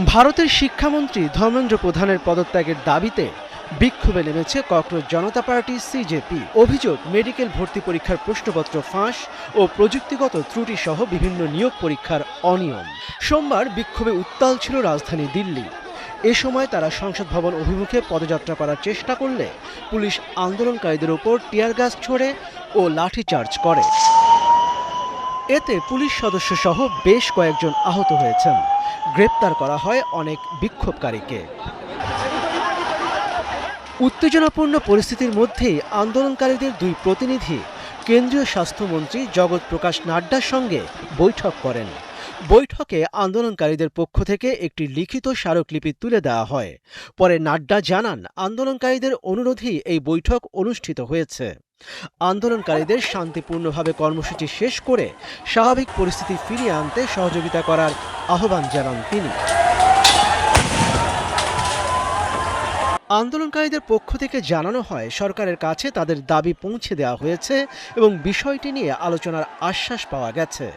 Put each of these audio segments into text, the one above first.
ভারতের শিক্ষামন্ত্রী ধর্মেন্দ্র প্রধানের পদত্যাগের দাবিতে বিক্ষোভে নেমেছে ককরোচ জনতা পার্টি সিজেপি। অভিযোগ, মেডিকেল ভর্তি পরীক্ষার প্রশ্নপত্র ফাঁস ও প্রযুক্তিগত ত্রুটি সহ বিভিন্ন নিয়োগ পরীক্ষার অনিয়ম। সোমবার বিক্ষোভে উত্তাল ছিল রাজধানী দিল্লি। এ সময় তারা সংসদ ভবন অভিমুখে পদযাত্রা করার চেষ্টা করলে পুলিশ আন্দোলনকারীদের ওপর টিয়ার গ্যাস ছোড়ে ও লাঠিচার্জ করে। এতে পুলিশ সদস্য সহ বেশ কয়েকজন আহত হয়েছেন। গ্রেপ্তার করা হয় অনেক বিক্ষোভকারীকে। উত্তেজনাপূর্ণ পরিস্থিতির মধ্যেই আন্দোলনকারীদের দুই প্রতিনিধি কেন্দ্রীয় স্বাস্থ্যমন্ত্রী জগৎ প্রকাশ নাড্ডার সঙ্গে বৈঠক করেন। বৈঠকে আন্দোলনকারীদের পক্ষ থেকে একটি লিখিত স্মারকলিপি তুলে দেওয়া হয়। পরে নাড্ডা জানান, আন্দোলনকারীদের অনুরোধেই এই বৈঠক অনুষ্ঠিত হয়েছে। আন্দোলনকারীদের শান্তিপূর্ণভাবে কর্মসূচি শেষ করে স্বাভাবিক পরিস্থিতি ফিরিয়ে আনতে সহযোগিতা করার আহ্বান জানান তিনি। আন্দোলনকারীদের পক্ষ থেকে জানানো হয়, সরকারের কাছে তাদের দাবি পৌঁছে দেওয়া হয়েছে এবং বিষয়টি নিয়ে আলোচনার আশ্বাস পাওয়া গেছে।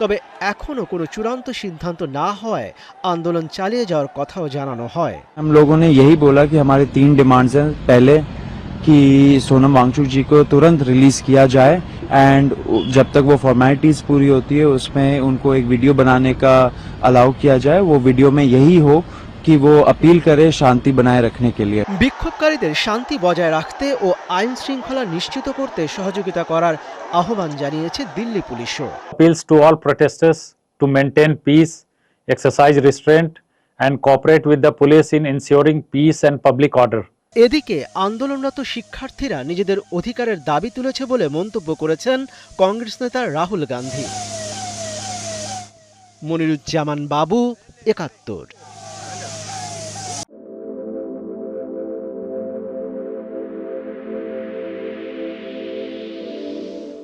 তবে এখনও কোনো চূড়ান্ত সিদ্ধান্ত না হওয়ায় আন্দোলন চালিয়ে যাওয়ার কথাও জানানো হয়। हम लोगों ने यही बोला कि हमारे 3 डिमांड्स हैं। पहले कि सोनम वांगचुक जी को तुरंत रिलीज किया जाए एंड जब तक वो फॉर्मेलिटीज पूरी होती है उसमें उनको एक वीडियो बनाने का अलाउ किया जाए। वो वीडियो में यही हो कि वो अपील करे शांति बनाए रखने के लिए। বিক্ষোভকারীদের শান্তি বজায় রাখতে ও আইন শৃঙ্খলা নিশ্চিত করতে সহযোগিতা করার আহ্বান জানিয়েছে দিল্লি পুলিশও। Appeals to all protesters to maintain peace, exercise restraint and cooperate with the police in ensuring peace and public order. এদিকে আন্দোলনরত শিক্ষার্থীরা নিজেদের অধিকারের দাবি তুলেছে বলে মন্তব্য করেছেন কংগ্রেস নেতা রাহুল গান্ধী। মনিরুজ্জামান বাবু, ৭১।